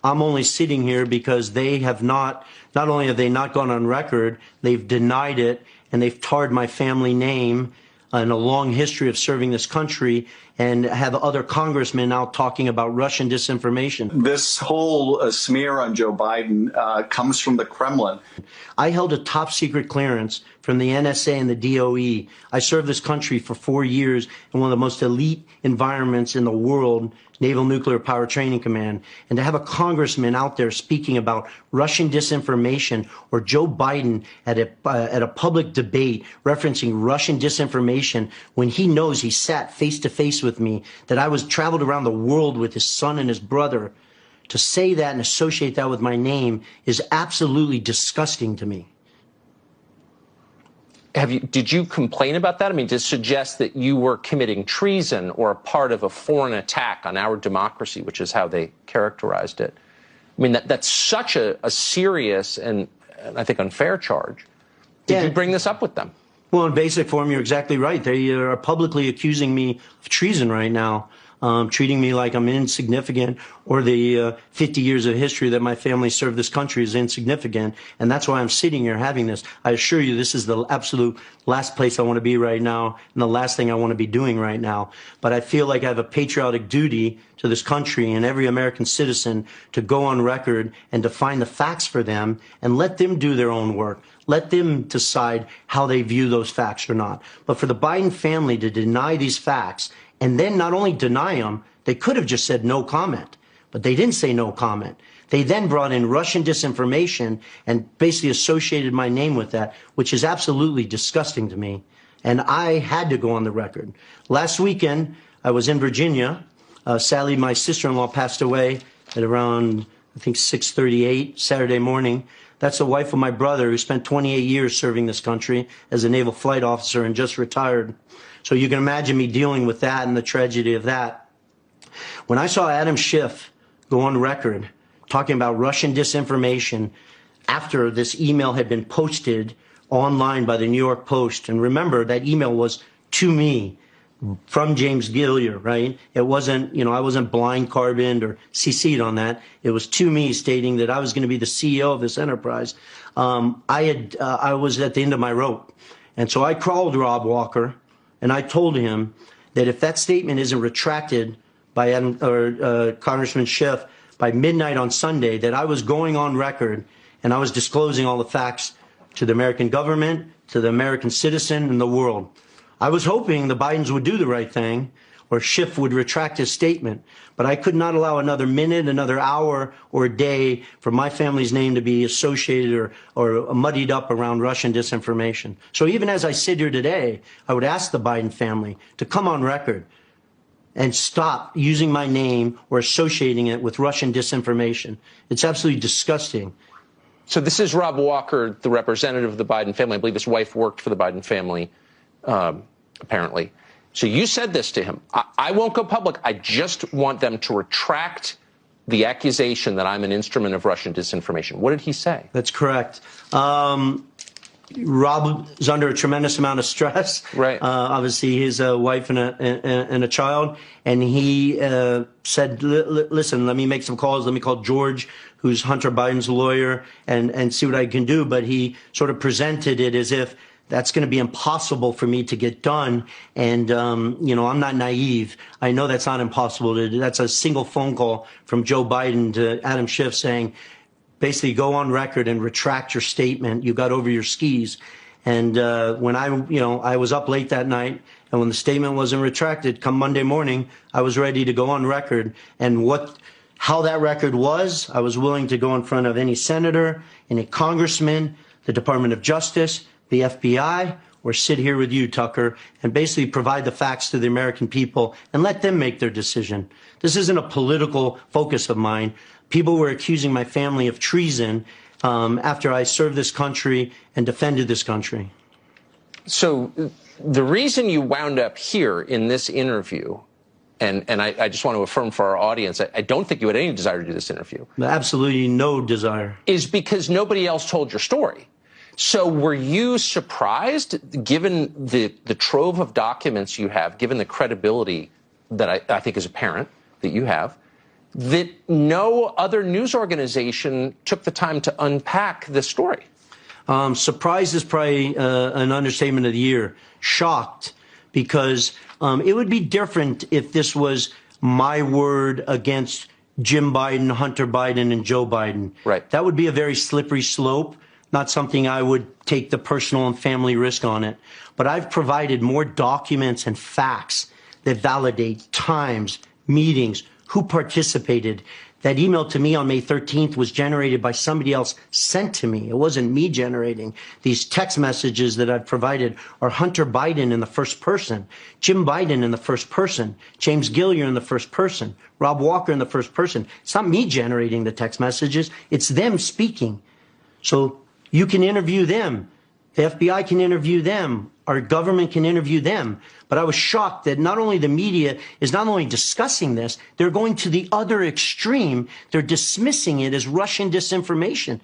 I'm only sitting here because they have not only have they not gone on record, they've denied it, and they've tarred my family name and a long history of serving this country, and have other congressmen out talking about Russian disinformation. This whole smear on Joe Biden comes from the Kremlin. I held a top secret clearance from the NSA and the DOE. I served this country for 4 years in one of the most elite environments in the world, Naval Nuclear Power Training Command. And to have a congressman out there speaking about Russian disinformation, or Joe Biden at a public debate referencing Russian disinformation, when he knows he sat face to face with me, that I traveled around the world with his son and his brother, to say that and associate that with my name is absolutely disgusting to me. Did you complain about that? I mean, to suggest that you were committing treason or a part of a foreign attack on our democracy, which is how they characterized it. I mean, that's such a serious and I think unfair charge. Did you bring this up with them? Well, in basic form, you're exactly right. They are publicly accusing me of treason right now, treating me like I'm insignificant, or the 50 years of history that my family served this country is insignificant. And that's why I'm sitting here having this. I assure you, this is the absolute last place I want to be right now, and the last thing I want to be doing right now. But I feel like I have a patriotic duty to this country and every American citizen to go on record and to find the facts for them and let them do their own work. Let them decide how they view those facts or not. But for the Biden family to deny these facts, and then not only deny them, they could have just said no comment. But they didn't say no comment. They then brought in Russian disinformation and basically associated my name with that, which is absolutely disgusting to me. And I had to go on the record. Last weekend, I was in Virginia. Sadly, my sister-in-law passed away at around, I think, 6:38 Saturday morning. That's the wife of my brother, who spent 28 years serving this country as a naval flight officer and just retired. So you can imagine me dealing with that and the tragedy of that. When I saw Adam Schiff go on record talking about Russian disinformation after this email had been posted online by the New York Post, and remember, that email was to me from James Gilliar, right? It wasn't, I wasn't blind carboned or CC'd on that. It was to me stating that I was going to be the CEO of this enterprise. I was at the end of my rope. And so I called Rob Walker and I told him that if that statement isn't retracted by Congressman Schiff by midnight on Sunday, that I was going on record and I was disclosing all the facts to the American government, to the American citizen, and the world. I was hoping the Bidens would do the right thing, or Schiff would retract his statement, but I could not allow another minute, another hour, or a day for my family's name to be associated or muddied up around Russian disinformation. So even as I sit here today, I would ask the Biden family to come on record and stop using my name or associating it with Russian disinformation. It's absolutely disgusting. So this is Rob Walker, the representative of the Biden family. I believe his wife worked for the Biden family, apparently. So you said this to him. I won't go public. I just want them to retract the accusation that I'm an instrument of Russian disinformation. What did he say? That's correct. Rob is under a tremendous amount of stress. Right. Obviously, his wife and a child. And he said, listen, let me make some calls. Let me call George, who's Hunter Biden's lawyer, and see what I can do. But he sort of presented it as if that's going to be impossible for me to get done. And, I'm not naive. I know that's not impossible to do. That's a single phone call from Joe Biden to Adam Schiff saying, basically, go on record and retract your statement. You got over your skis. And when I was up late that night, and when the statement wasn't retracted, come Monday morning, I was ready to go on record. And how that record was, I was willing to go in front of any senator, any congressman, the Department of Justice, the FBI, or sit here with you, Tucker, and basically provide the facts to the American people and let them make their decision. This isn't a political focus of mine. People were accusing my family of treason after I served this country and defended this country. So the reason you wound up here in this interview, and I just want to affirm for our audience, I don't think you had any desire to do this interview. Absolutely no desire. Is because nobody else told your story. So were you surprised, given the trove of documents you have, given the credibility that I think is apparent that you have, that no other news organization took the time to unpack this story. Surprised is probably an understatement of the year. Shocked, because it would be different if this was my word against Jim Biden, Hunter Biden, and Joe Biden. Right. That would be a very slippery slope, not something I would take the personal and family risk on it. But I've provided more documents and facts that validate times, meetings, who participated. That email to me on May 13th was generated by somebody else sent to me. It wasn't me generating. These text messages that I've provided are Hunter Biden in the first person, Jim Biden in the first person, James Gilliar in the first person, Rob Walker in the first person. It's not me generating the text messages. It's them speaking. So you can interview them. The FBI can interview them. Our government can interview them. But I was shocked that not only the media is not only discussing this, they're going to the other extreme. They're dismissing it as Russian disinformation.